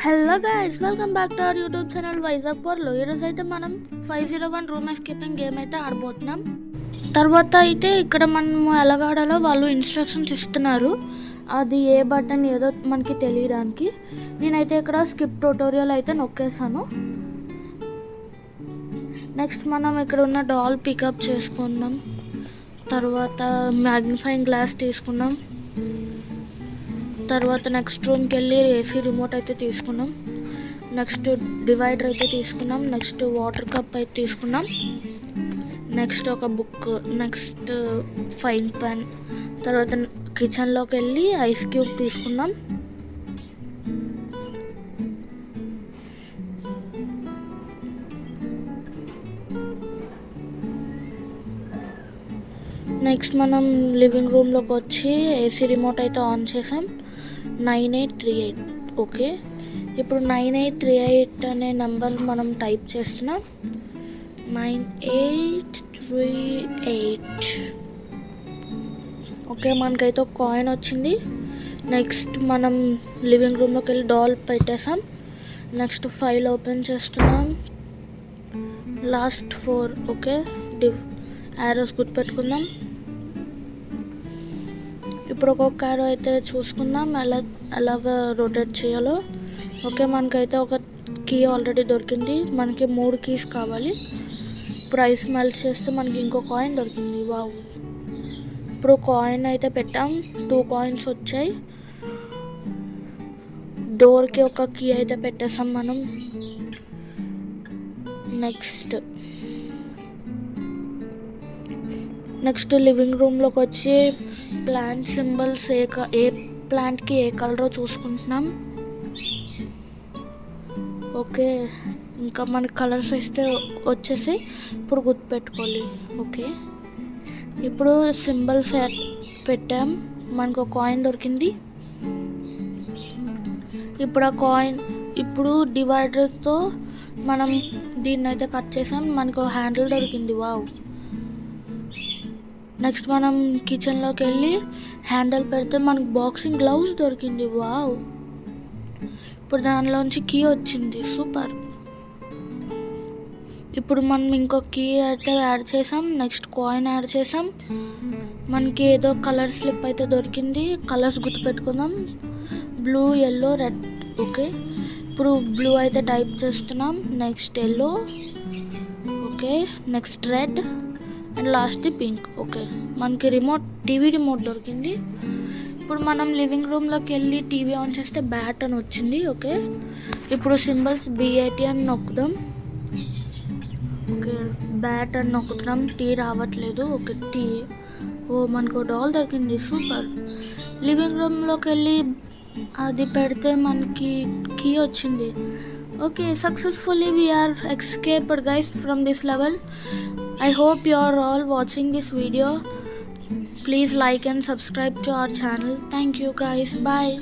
Hello guys, welcome back to our YouTube channel Vizag పోర్లో. ఈరోజు అయితే మనం 501 రూమ్ ఎస్కేపింగ్ గేమ్ అయితే ఆడబోతున్నాం. తర్వాత అయితే ఇక్కడ మనం ఎలాగాడాలో వాళ్ళు ఇన్స్ట్రక్షన్స్ ఇస్తున్నారు. అది ఏ బటన్ ఏదో మనకి తెలియడానికి. నేనైతే ఇక్కడ స్కిప్ ట్యూటోరియల్ అయితే నొక్కేసాను. నెక్స్ట్ మనం ఇక్కడ ఉన్న డాల్ పికప్ చేసుకున్నాం. తర్వాత మ్యాగ్నిఫైయింగ్ గ్లాస్ తీసుకున్నాం. తర్వాత నెక్స్ట్ రూమ్కి వెళ్ళి ఏసీ రిమోట్ అయితే తీసుకున్నాం. నెక్స్ట్ డివైడర్ అయితే తీసుకున్నాం. నెక్స్ట్ వాటర్ కప్ అయితే తీసుకున్నాం. నెక్స్ట్ ఒక బుక్, నెక్స్ట్ ఫైన్ పెన్. తర్వాత కిచెన్లోకి వెళ్ళి ఐస్ క్యూబ్ తీసుకున్నాం. నెక్స్ట్ మనం లివింగ్ రూమ్లోకి వచ్చి ఏసీ రిమోట్ అయితే ఆన్ చేసాం. 9838. ఓకే, ఇప్పుడు 9838 అనే నెంబర్ మనం టైప్ చేస్తున్నాం. 9838. ఓకే, మనకైతే ఒక కాయిన్ వచ్చింది. నెక్స్ట్ మనం లివింగ్ రూమ్లోకి వెళ్ళి డాల్ పెట్టేసాం. నెక్స్ట్ ఫైల్ ఓపెన్ చేస్తున్నాం. లాస్ట్ 4. ఓకే, యారోస్ గుర్తుపెట్టుకుందాం. ఇప్పుడు ఒక్కొక్క యారో అయితే చూసుకుందాం ఎలాగ రొటేట్ చేయాలో. ఓకే, మనకైతే ఒక కీ ఆల్రెడీ దొరికింది. మనకి 3 కీస్ కావాలి. ఇప్పుడు ఐస్ మెల్ట్ చేస్తే మనకి ఇంకో కాయిన్ దొరికింది. వావ్, ఇప్పుడు కాయిన్ అయితే పెట్టాం. 2 కాయిన్స్ వచ్చాయి. డోర్కి ఒక కీ అయితే పెట్టేసాం మనం. నెక్స్ట్ లివింగ్ రూమ్లోకి వచ్చి ప్లాంట్ సింబల్స్ ఏ ప్లాంట్కి ఏ కలరో చూసుకుంటున్నాం. ఓకే, ఇంకా మనకి కలర్స్ అయితే వచ్చేసి ఇప్పుడు గుర్తుపెట్టుకోవాలి. ఓకే, ఇప్పుడు సింబల్స్ పెట్టాం. మనకు ఒక కాయిన్ దొరికింది. ఇప్పుడు ఆ కాయిన్ ఇప్పుడు డివైడర్తో మనం దీన్ని అయితే కట్ చేసాం. మనకు హ్యాండిల్ దొరికింది. వావ్. నెక్స్ట్ మనం కిచెన్లోకి వెళ్ళి హ్యాండిల్ పెడితే మనకు బాక్సింగ్ గ్లౌస్ దొరికింది. వావ్, ఇప్పుడు దానిలోంచి కీ వచ్చింది. సూపర్. ఇప్పుడు మనం ఇంకో కీ అయితే యాడ్ చేసాం. నెక్స్ట్ కాయిన్ యాడ్ చేసాం. మనకి ఏదో కలర్ స్లిప్ అయితే దొరికింది. కలర్స్ గుర్తుపెట్టుకుందాం. Blue, yellow, red. ఓకే, ఇప్పుడు బ్లూ అయితే టైప్ చేస్తున్నాం. Next yellow. Okay, next red and last pink. Okay, మనకి టీవీ రిమోట్ దొరికింది. ఇప్పుడు మనం లివింగ్ రూమ్లోకి వెళ్ళి టీవీ ఆన్ చేస్తే బ్యాట్ అని వచ్చింది. ఓకే, ఇప్పుడు సింబల్స్ BAT అని నొక్కుదాం. ఓకే, బ్యాట్ అని నొక్కుతున్నాం. టీ రావట్లేదు. Okay, T. ఓ, మనకు డాల్ దొరికింది. సూపర్. లివింగ్ రూమ్లోకి వెళ్ళి అది పెడితే మనకి కీ వచ్చింది. Okay, successfully we are escaped guys from this level. I hope you are all watching this video. Please like and subscribe to our channel. Thank you guys. Bye.